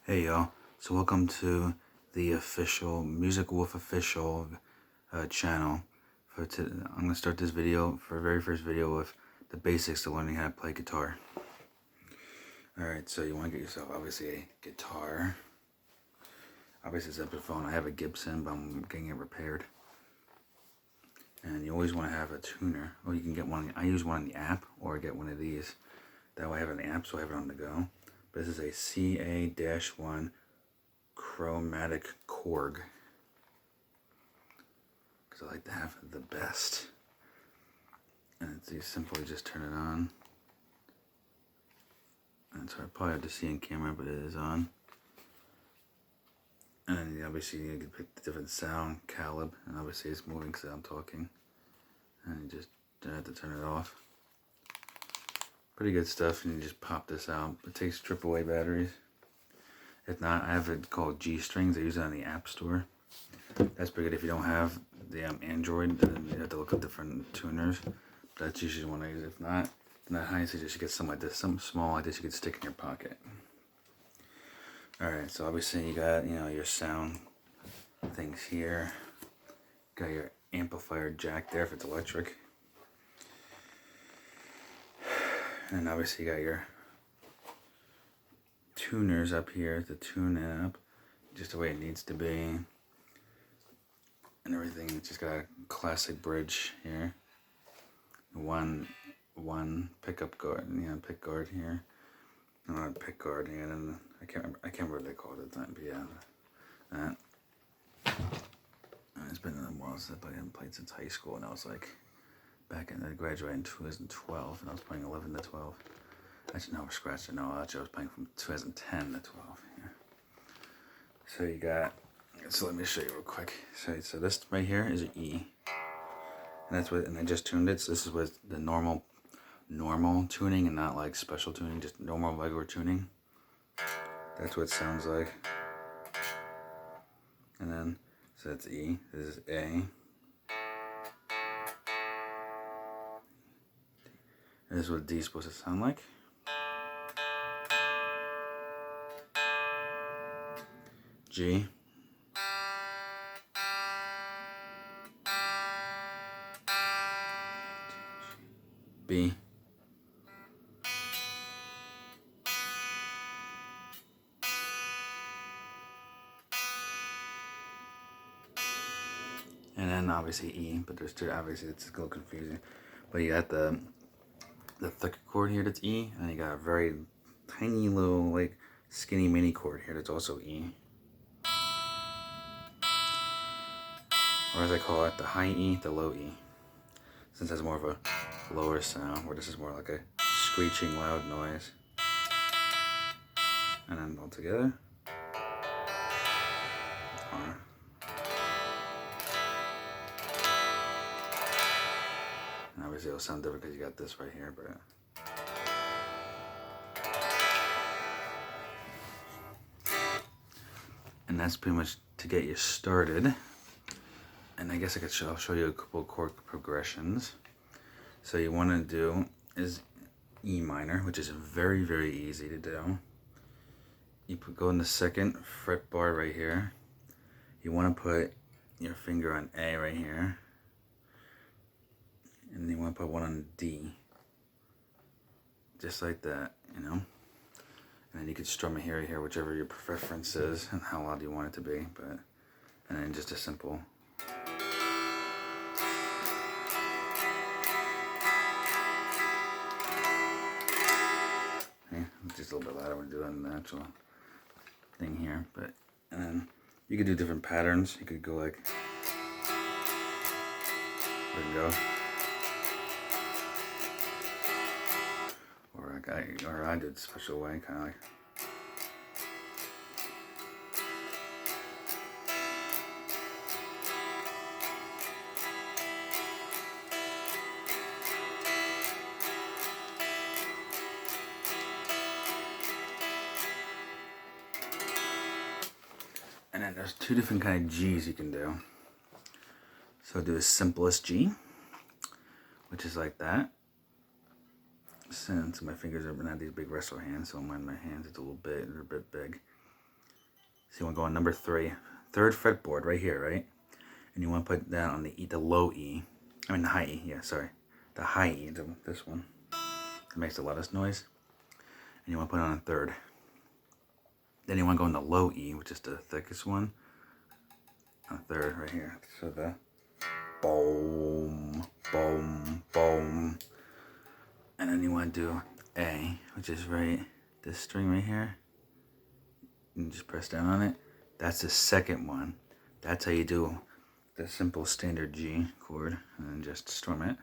Hey y'all, so welcome to the official Music Wolf official channel. I'm going to start this video, for very first video, with the basics to learning how to play guitar. Alright, so you want to get yourself obviously a guitar. Obviously it's Epiphone. I have a Gibson, but I'm getting it repaired. And you always want to have a tuner. Or you can get one, I use one on the app, or get one of these. That way I have it on the app, so I have it on the go. This is a CA-1 chromatic Korg, because I like to have the best. And it's simply just turn it on. And so I probably have to see in camera, but it is on. And obviously you can pick the different sound, calibre, and obviously it's moving because I'm talking. And you just have to turn it off. Pretty good stuff, and you just pop this out. It takes AAA batteries. If not, I have it called G-Strings. I use it on the App Store. That's pretty good. If you don't have the Android, then you have to look at different tuners. But that's usually one I use. If not, then I suggest you get something like this, something small like this you could stick in your pocket. Alright, so obviously you got, your sound things here. Got your amplifier jack there if it's electric. And obviously you got your tuners up here to tune it up just the way it needs to be. And everything, it's just got a classic bridge here. One pickup guard, pick guard here. Not pick guard here, and I can't remember what they called it at the time, but yeah. That. And it's been a while since I haven't played since high school, and I was like, I graduated in 2012, and I was playing 11 to 12. Actually, no, we're scratching. No, actually, I was playing from 2010 to 12. Yeah. So you got. So let me show you real quick. So this right here is an E, and that's what. And I just tuned it. So this is what the normal tuning, and not like special tuning, just normal regular tuning. That's what it sounds like. And then so that's E. This is A. And this is what D is supposed to sound like. G. B. And then obviously E, but there's two, obviously it's a little confusing. But you got the thicker chord here that's E, and you got a very tiny little, like, skinny mini chord here that's also E. Or as I call it, the high E, the low E. Since it's more of a lower sound, where this is more like a screeching loud noise. And then all together. R. And obviously it'll sound different because you got this right here, but and that's pretty much to get you started. And I guess I'll show you a couple of chord progressions. So you want to do is E minor, which is very, very easy to do. You go in the second fret bar right here. You want to put your finger on A right here. And then you want to put one on D. Just like that, And then you could strum it here, whichever your preference is and how loud you want it to be. And then just a simple. Just a little bit louder when you're doing the actual thing here, and then you could do different patterns. You could go like, there you go, or I did a special way, kind of like. And then there's two different kind of G's you can do. So do the simplest G, which is like that. Since my fingers are not these big wrestler hands, so on my hands it's a little bit, they're a bit big. So you want to go on number 3, 3rd fretboard right here, right? And you want to put that on the E, the low E. I mean the high E, yeah, sorry. The high E, this one. It makes the loudest noise. And you want to put it on a 3rd. Then you want to go on the low E, which is the thickest one. On a 3rd right here. So the boom, boom, boom. And then you want to do A, which is right, this string right here. You just press down on it. That's the 2nd one. That's how you do the simple standard G chord, and then just strum it.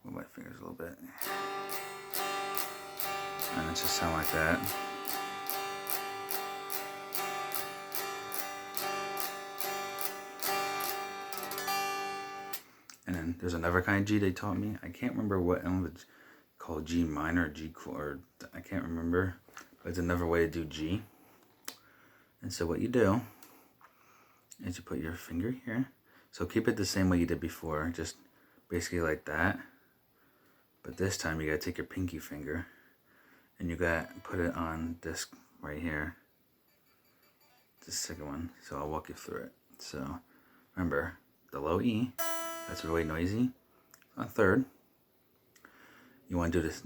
Move my fingers a little bit. And it just sound like that. And then there's another kind of G they taught me. I can't remember what it's called, G minor or G chord. I can't remember, but it's another way to do G. And so what you do is you put your finger here. So keep it the same way you did before, just basically like that. But this time you gotta take your pinky finger and you gotta put it on this right here. The 2nd one. So I'll walk you through it. So remember, the low E, that's really noisy. On 3rd, you want to do this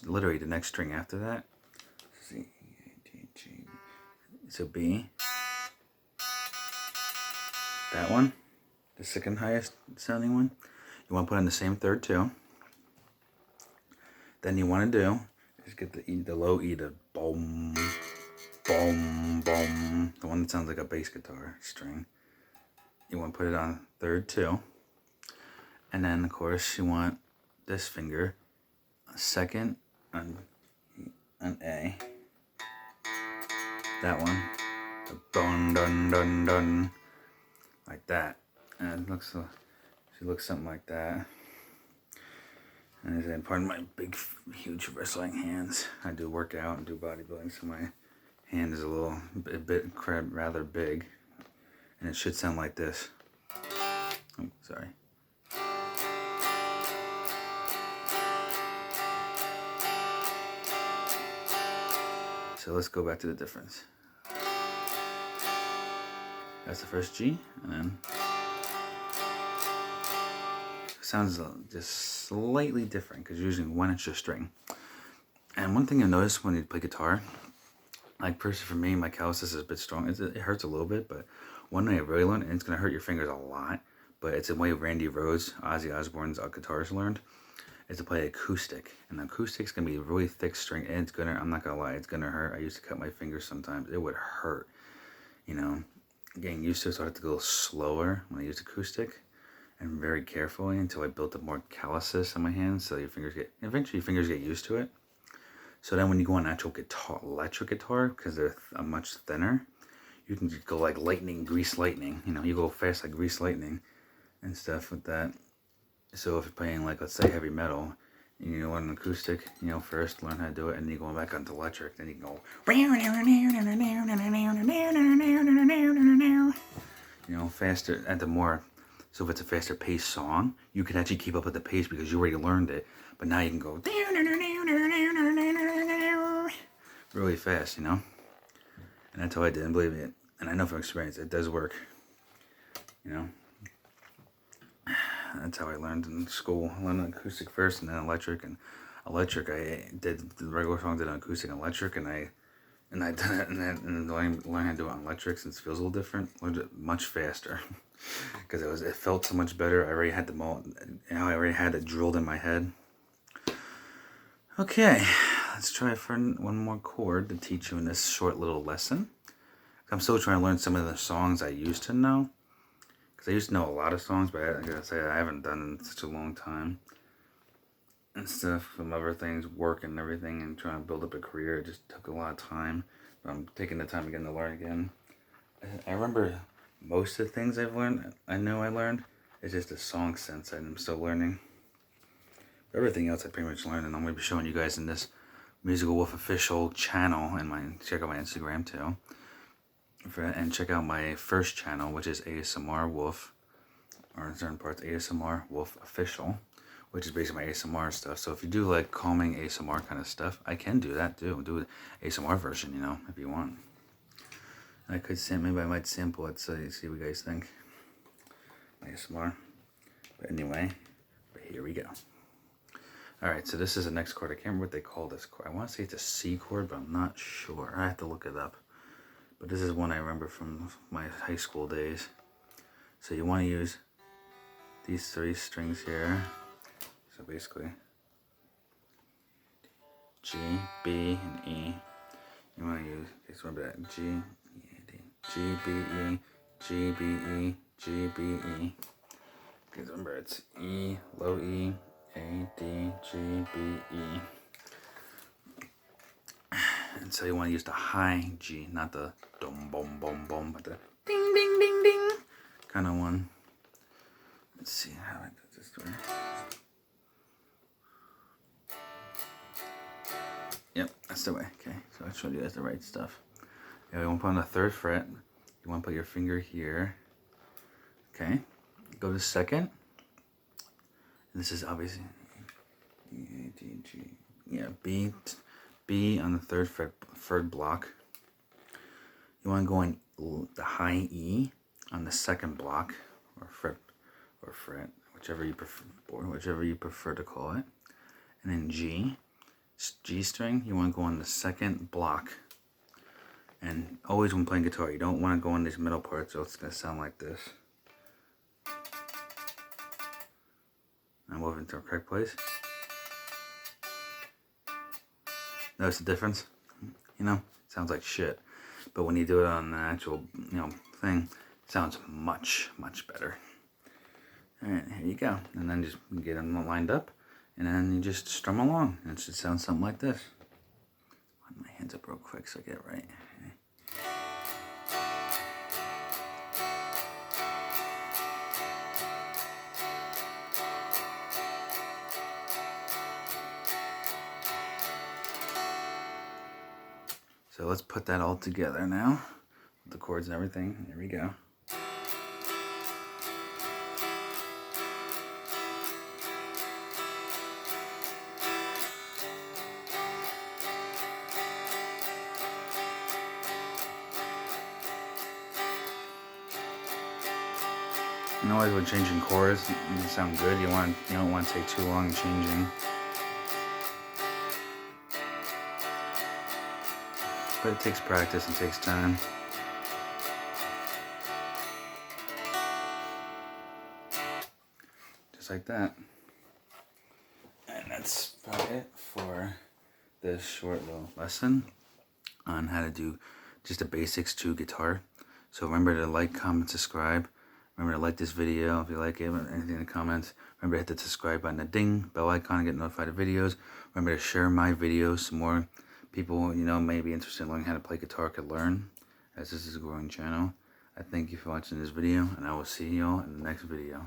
literally the next string after that. C, D, G. So B, that one, the 2nd highest sounding one. You want to put on the same 3rd too. Then you want to do is get the E, the low E, the boom, boom, boom, the one that sounds like a bass guitar string. You want to put it on 3rd too. And then of course you want this finger 2nd on A. That one. Dun dun dun dun. Like that. And it looks something like that. And then pardon my big huge wrestling hands. I do work out and do bodybuilding, so my hand is a bit rather big. And it should sound like this. Oh, sorry. So let's go back to the difference. That's the first G, and then it sounds just slightly different because you're using 1 extra string. And one thing you'll notice when you play guitar, like personally for me, my calluses is a bit strong. It hurts a little bit, but one way I really learned, and it's gonna hurt your fingers a lot, but it's a way Randy Rhoads, Ozzy Osbourne's guitarist learned, is to play acoustic. And acoustic's gonna be a really thick string, and it's gonna, I'm not gonna lie, it's gonna hurt. I used to cut my fingers sometimes. It would hurt, you know. Getting used to it, so I had to go slower when I used acoustic and very carefully until I built up more calluses on my hands, so eventually your fingers get used to it. So then when you go on actual guitar, electric guitar, because they're much thinner, you can just go like lightning, grease lightning, you know, you go fast like grease lightning and stuff with that. So if you're playing like, let's say heavy metal, and you learn acoustic, you know, first learn how to do it, and then you go back onto electric, then you can go, you know, faster at the more. So if it's a faster paced song, you can actually keep up with the pace because you already learned it. But now you can go really fast, you know. And that's how I did, and believe me, and I know from experience, it does work, you know. That's how I learned in school. I learned acoustic first, and then electric. And electric, I did the regular songs, did on acoustic and electric, and I did it, and learned how to do it on electric since it feels a little different. Learned it much faster because it felt so much better. I already had I already had it drilled in my head. Okay, let's try for one more chord to teach you in this short little lesson. I'm still trying to learn some of the songs I used to know. Because I used to know a lot of songs, but I gotta say I haven't done it in such a long time. And stuff from other things, work and everything, and trying to build up a career. It just took a lot of time. But I'm taking the time again to learn again. I remember most of the things I've learned, I know I learned. It's just a song sense I'm still learning. Everything else I pretty much learned, and I'm going to be showing you guys in this Musical Wolf official channel, and check out my Instagram too. And check out my first channel, which is ASMR Wolf, or in certain parts ASMR Wolf Official, which is basically my ASMR stuff. So if you do like calming ASMR kind of stuff, I can do that too. Do an ASMR version, you know, if you want. I could maybe I might sample it so you see what you guys think. ASMR. But anyway, here we go. Alright, so this is the next chord. I can't remember what they call this chord. I want to say it's a C chord, but I'm not sure. I have to look it up. But this is one I remember from my high school days. So you want to use these 3 strings here. So basically G, B, and E. You want to use, just remember that, G, D, G, B, E, G, B, E, G, B, E. Because remember it's E, low E, A, D, G, B, E. And so you want to use the high G, not the dum bum bum bum, but the ding ding ding ding kind of one. Let's see how I do this way. Yep, that's the way. Okay, so I showed you guys the right stuff. Yeah, you want to put on the 3rd fret. You want to put your finger here. Okay, go to 2nd. This is obviously E, D, G. Yeah, B on the 3rd fret, 3rd block. You want to go on the high E on the 2nd block, or fret, whichever you prefer to call it. And then G string, you want to go on the 2nd block. And always when playing guitar, you don't want to go on these middle parts, or it's going to sound like this. And move into the correct place. Notice the difference? You know, it sounds like shit. But when you do it on the actual, you know, thing, it sounds much, much better. Alright, here you go. And then just get them lined up. And then you just strum along. And it should sound something like this. Line my hands up real quick so I get it right. Okay. So let's put that all together now, with the chords and everything. Here we go. And always when changing chords, you sound good. You don't want to take too long changing. But it takes practice and takes time. Just like that. And that's about it for this short little lesson on how to do just the basics to guitar. So remember to like, comment, subscribe. Remember to like this video if you like it, anything in the comments. Remember to hit the subscribe button, the ding, bell icon, and get notified of videos. Remember to share my videos so more people, you know, may be interested in learning how to play guitar could learn, as this is a growing channel. I thank you for watching this video, and I will see you all in the next video.